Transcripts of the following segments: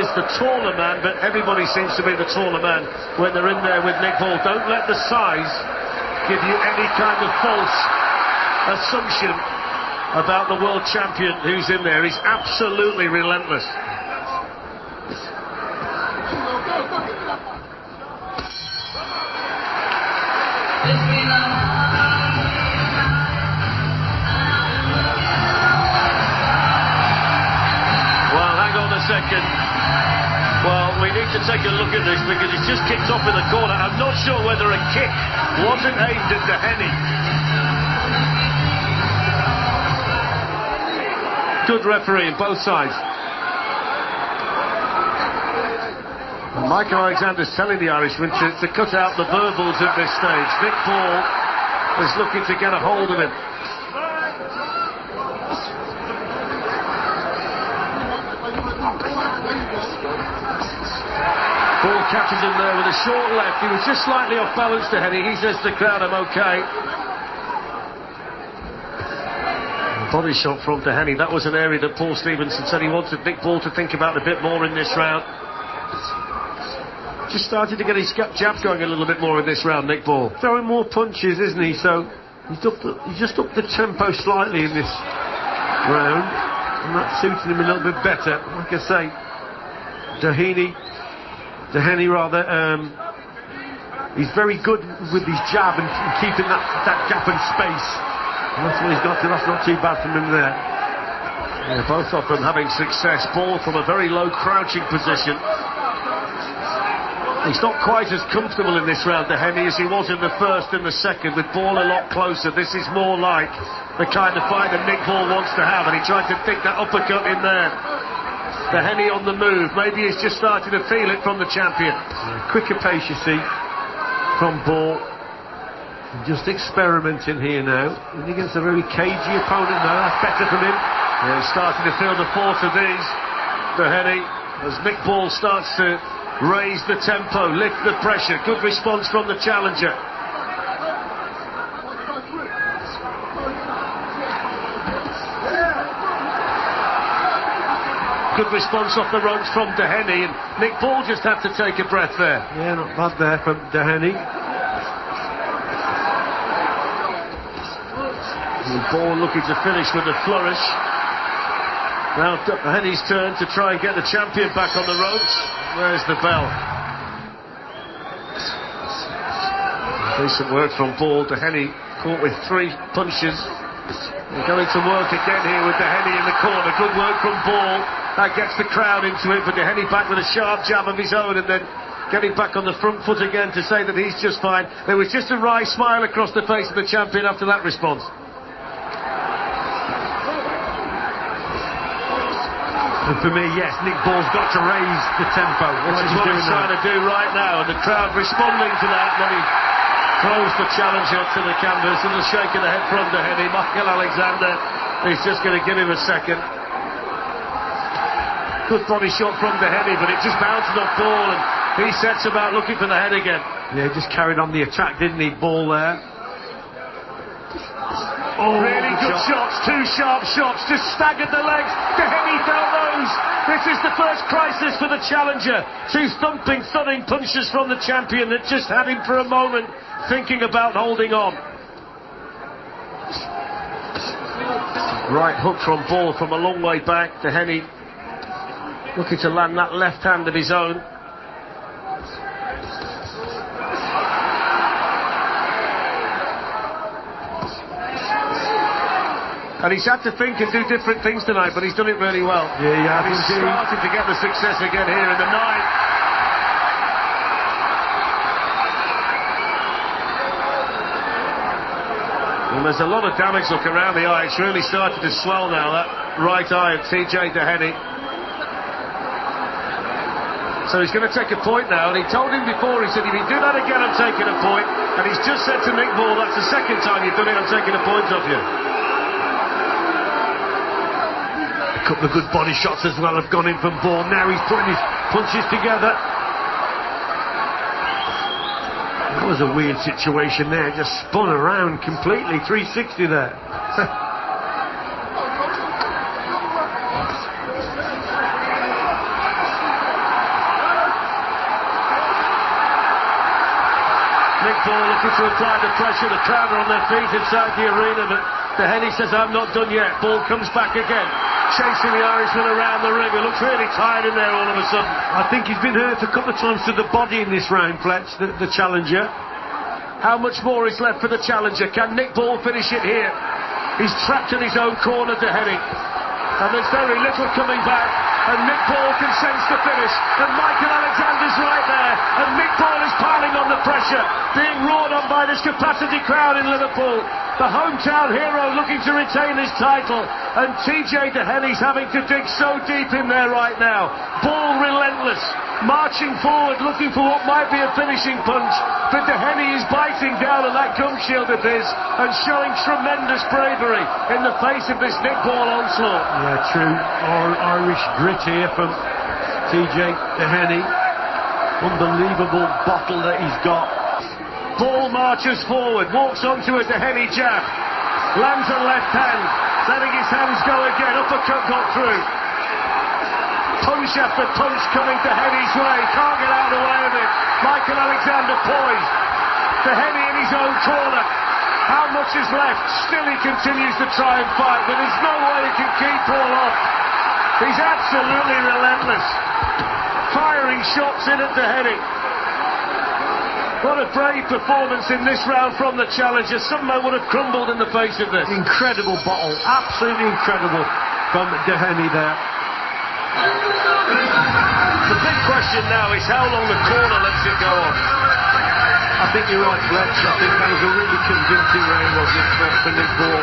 Is the taller man, but everybody seems to be the taller man when they're in there with Nick Ball. Don't let the size give you any kind of false assumption about the world champion who's in there. He's absolutely relentless. Well, hang on a second. Well, we need to take a look at this because he's just kicked off in the corner. I'm not sure whether a kick wasn't aimed at doheny. Good refereeing, both sides. And Michael Alexander's telling the Irishman to cut out the verbals at this stage. Nick Ball is looking to get a hold of him. Ball catches him there with a short left. He was just slightly off balance, doheny. He says to the crowd, I'm okay. Body shot from doheny. That was an area that Paul Stevenson said he wanted Nick Ball to think about a bit more in this round. Just started to get his jabs going a little bit more in this round, Nick Ball. Throwing more punches, isn't he? So he's just upped the tempo slightly in this round, and that's suiting him a little bit better. Like I say, doheny rather, he's very good with his jab and keeping that gap and space. And that's what he's got to. That's not too bad from him there. Yeah, both of them having success. Ball from a very low crouching position. He's not quite as comfortable in this round, doheny, as he was in the first and the second, with Ball a lot closer. This is more like the kind of fight that Nick Ball wants to have, and he tried to think that uppercut in there. Doheny on the move. Maybe he's just starting to feel it from the champion. Quicker pace, you see, from Ball. Just experimenting here now. And against a very cagey opponent now. That's better from him. Yeah, he's starting to feel the force of these, doheny, as Nick Ball starts to raise the tempo, lift the pressure. Good response from the challenger. Good response off the ropes from doheny, and Nick Ball just had to take a breath there. Yeah, not bad there from doheny. Ball looking to finish with a flourish. Now doheny's turn to try and get the champion back on the ropes. Where's the bell? Decent work from Ball. Doheny caught with 3 punches. They're going to work again here with doheny in the corner. Good work from Ball. That gets the crowd into it, but doheny back with a sharp jab of his own, and then getting back on the front foot again to say that he's just fine. There was just a wry smile across the face of the champion after that response. And for me, yes, Nick Ball's got to raise the tempo. Which is what he's trying to do right now, and the crowd responding to that when he throws the challenger to the canvas, and a shake of the head from doheny. Michael Alexander is just going to give him a second. Good body shot from doheny, but it just bounced off Ball, and he sets about looking for the head again. Yeah, he just carried on the attack, didn't he? Ball there. Oh, really good shots, 2 sharp shots, just staggered the legs. Doheny felt those. This is the first crisis for the challenger. 2 thumping, thudding punches from the champion that just had him for a moment thinking about holding on. Right hook from Ball from a long way back. Doheny looking to land that left hand of his own. And he's had to think and do different things tonight, but he's done it really well. Yeah, yeah. He's starting to get the success again here in the 9th. And there's a lot of damage, look, around the eye. It's really started to swell now, that right eye of TJ doheny. So he's going to take a point now, and he told him before, he said, if you do that again, I'm taking a point. And he's just said to Nick Ball, that's the second time you've done it, I'm taking a point off you. A couple of good body shots as well have gone in from Ball. Now he's putting his punches together. That was a weird situation there, just spun around completely, 360 there. Nick Paul looking to apply the pressure. The crowd are on their feet inside the arena, but doheny says, I'm not done yet. Ball comes back again, chasing the Irishman around the ring. He looks really tired in there all of a sudden. I think he's been hurt a couple of times to the body in this round, Fletch, the challenger. How much more is left for the challenger? Can Nick Paul finish it here? He's trapped in his own corner, doheny. And there's very little coming back. And Nick Paul can sense the finish. And Michael Alexander's right there. And Nick Paul is piling on the pressure, being roared on by this capacity crowd in Liverpool. The hometown hero looking to retain his title. And TJ doheny's having to dig so deep in there right now. Ball relentless, marching forward, looking for what might be a finishing punch. But doheny is biting down on that gum shield of his and showing tremendous bravery in the face of this Nick Paul onslaught. Yeah, true. Irish grit here from TJ doheny. Unbelievable bottle that he's got. Paul marches forward, walks onto a doheny jab, lands a left hand, letting his hands go again. Uppercut got through. Punch after punch coming doheny's way. Can't get out of the way of it. Michael Alexander poised. Doheny in his own corner. How much is left? Still he continues to try and fight, but there's no way he can keep Paul off. He's absolutely relentless. Firing shots in at doheny. What a brave performance in this round from the challenger. Some men would have crumbled in the face of this. Incredible bottle. Absolutely incredible from doheny there. The big question now is how long the corner lets it go on. I think you're right, Fletch. I think that was a really convincing round, wasn't it, for Nick Paul?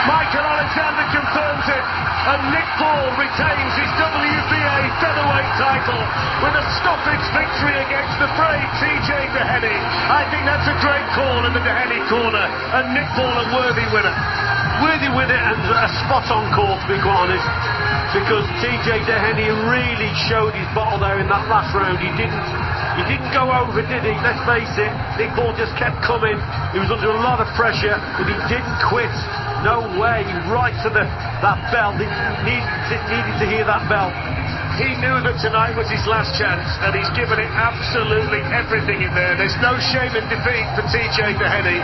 Michael Alexander confirms it, and Nick Paul retains his WBA featherweight title with a stoppage victory against the brave TJ doheny. I think that's a great call in the doheny corner, and Nick Paul a worthy winner. Worthy winner and a spot-on call, to be quite honest, because TJ doheny really showed his bottle there in that last round. He didn't go over, did he? Let's face it, Nick Paul just kept coming. He was under a lot of pressure, but he didn't quit. No way, right to that bell. He needed to hear that bell. He knew that tonight was his last chance, and he's given it absolutely everything in there. There's no shame in defeat for TJ doheny,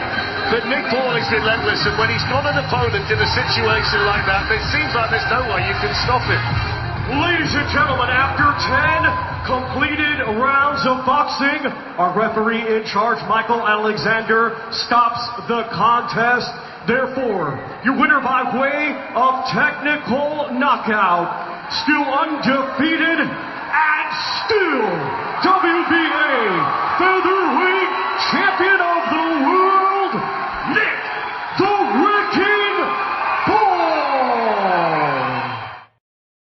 but Nick Paul is relentless, and when he's got an opponent in a situation like that, it seems like there's no way you can stop him. Ladies and gentlemen, after 10 completed rounds of boxing, our referee in charge, Michael Alexander, stops the contest. Therefore, your winner by way of technical knockout, still undefeated.